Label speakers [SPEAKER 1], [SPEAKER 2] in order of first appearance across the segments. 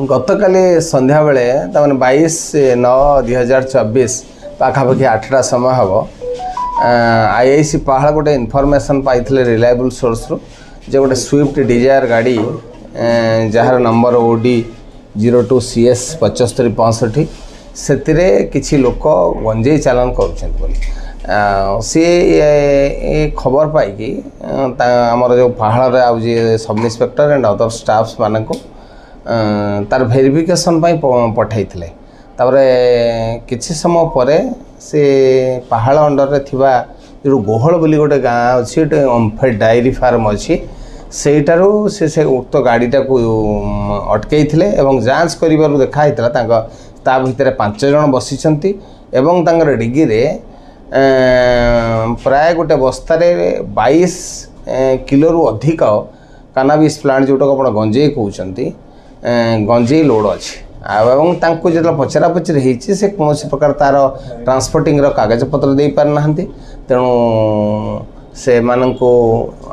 [SPEAKER 1] गतकाली संध्या बेले तमाने 22/9/2024 पाखापाखि 8टा समय हम आईआईसी पहाड़ गोटे इनफॉरमेशन पाइथिले रिलायबल सोर्स रु जे गोटे स्विफ्ट डिजायर गाड़ी जार नंबर OD 02CS 7565 से किसी लोक गंजेई चालान कर सी खबर पाई आमर जो पहाड़ आउे sub inspector and other staffs मान को तार वेरिफिकेशन पठाई किसी समय पर से पहाड़ अंडर रे थिबा जो गोहल बोली गोटे गाँ अच्छी गोटे ओम्फेड डायरी फार्म अच्छी सेठारू से उक्त गाड़ीटा को अटकई जांच कर देखाई ता भितर 5 जन बसी डिगी रे प्राय गोटे बस्तारे 22 किलो रु अधिक कानाबिस प्लांट जोटा आप गंजेई कहते गंजेई लोड अच्छी जो पचरा पचरी होती से कौन प्रकार तार ट्रांसपोर्टिंग कागज पत्र दे पार ना तेणु से मानक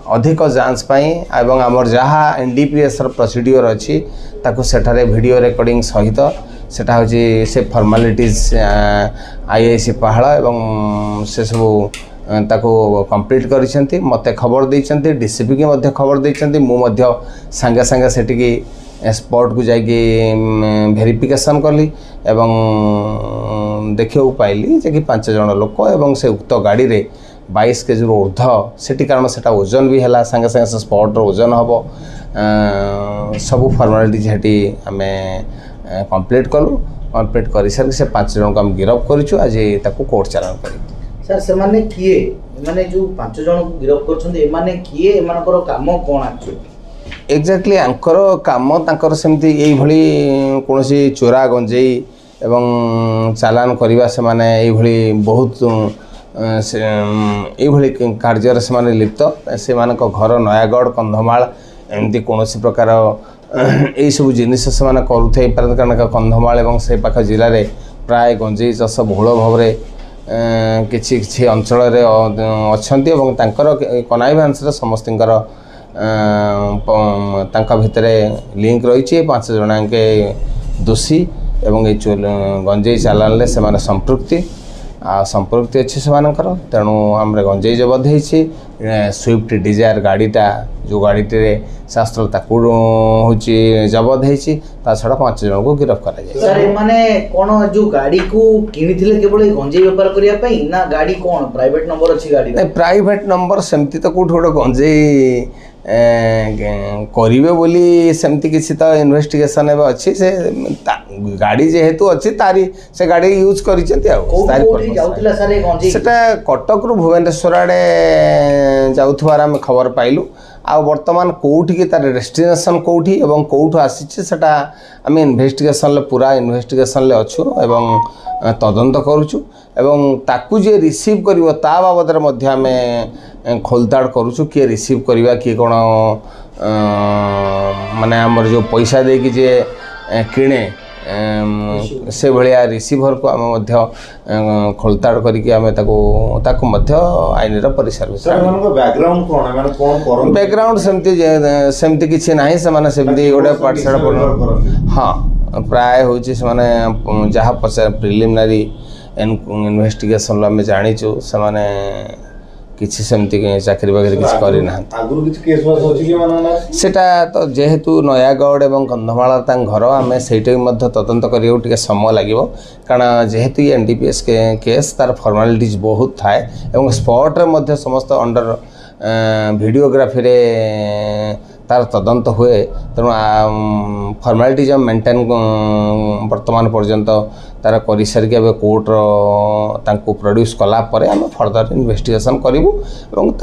[SPEAKER 1] अधिक जांच पाई एवं आमर जहाँ NDPS प्रोसीड्यूर अच्छी ताकू सेठारे वीडियो रिकॉर्डिंग सहित सेटा हूँ से फॉर्मालिटीज आईआईसी पहाड़ एवं से सब ताको कंप्लीट करिसेंती मते खबर देइचंती डीसीपी की मध्य खबर देइचंती मु मध्य संगे संगे सेटिकी स्पॉट को जाइए वेरिफिकेशन कली एवं देखियो पाइली जे कि 5 जन लोक एवं से उक्त गाड़ी रे 22 केजी ऊर्ध से कारण से ओजन भी है संगे संगे से स्पॉट ओजन हम सब फॉर्मालिटीज हेटी आम कंप्लीट कलु कंप्लीट कर सारी से 5 जन को आम गिरफ्त करूँ आज ताको कोर्ट चालान कर
[SPEAKER 2] सर से माने किए माने जो 5 जन को गिरफ्त करछन ए माने किए एमानकर काम कोन आछो
[SPEAKER 1] एक्जाक्टली आंकर काम तांकर सेमती एई भली कोनोसी चोरा गंजेई एवं चालान करबा से माने एई भली बहुत एई भली कार्य से माने लिप्त से मानक घर नयागढ़ कंधमाल एमती कोनोसी प्रकार यही सब जिनिस से माने करुथाई पारन कारण कंधमाल एवं से पाख जिले में प्राय गंजेई चाष बहुल भाव में किछि किछि अंचल अच्छी कनाइभांस समस्तर भितर लिंक रही 5 जन के दोषी एवं ये गंजेई चालान से संपृक्ति अच्छी से तेणु आम गंजेई जबत होती स्विफ्ट डिजायर गाड़ीटा जो गाड़ी शास्त्र ताकू हूँ जबत होती छड़ा 5 जन को गिरफ्त कर
[SPEAKER 2] जो गाड़ी को किनी केवल गंजेई व्यापार करने ना गाड़ी कौन प्राइवेट नंबर अच्छी गाड़ी
[SPEAKER 1] प्राइवेट नंबर सेमती तो कौट गोटे गंजेई करेंगे बोली सेमती किसी तो इन्वेस्टिगेशन एवं अच्छी से गाड़ी जेहेतु अच्छी तारी से गाड़ी यूज करटा कटक रु भुवनेश्वर आड़े जाऊथार आम खबर पाइलु आ वर्तमान कौटी की तार डेस्टिनेशन कौटी एवं कौटू आसी आम इन्वेस्टिगेशन पूरा इन्वेस्टिगेशन अच्छु एवं तदंत करुचु एवं ताकू जे रिसीव करिवो ता बाबद आम खोलताड़ करुचु किए रिसीव करवा किए कौन माने आमर जो पैसा देकी जे किणे से भाया रिसीभर को आम खोलताड़ करके आईन परिसर बैकग्राउंड सेमती किसी ना से गोटे पाठशाला हाँ प्राय हूँ से जहाँ पचार प्रिलिमिनारी इन्वेस्टिगेशन आम जाचु से किसी सेमती चाकरी बाकरी किसी करना सेटा तो जेहेतु नयागढ़ एवं कंधमाल घर आम से तदंत करने समय लगे कारण जेहेतु ये NDPS केस तार फॉर्मालिटीज बहुत थाए एवं स्पॉट्रे समस्त अंडर वीडियोग्राफी रे तार तदंत हुए तेणु फॉर्मालिटीज मेंटेन वर्तमान पर्यंत तार कर सारिक कोर्टर प्रोड्यूस कला आम फर्दर इन्वेस्टिगेशन करूँ।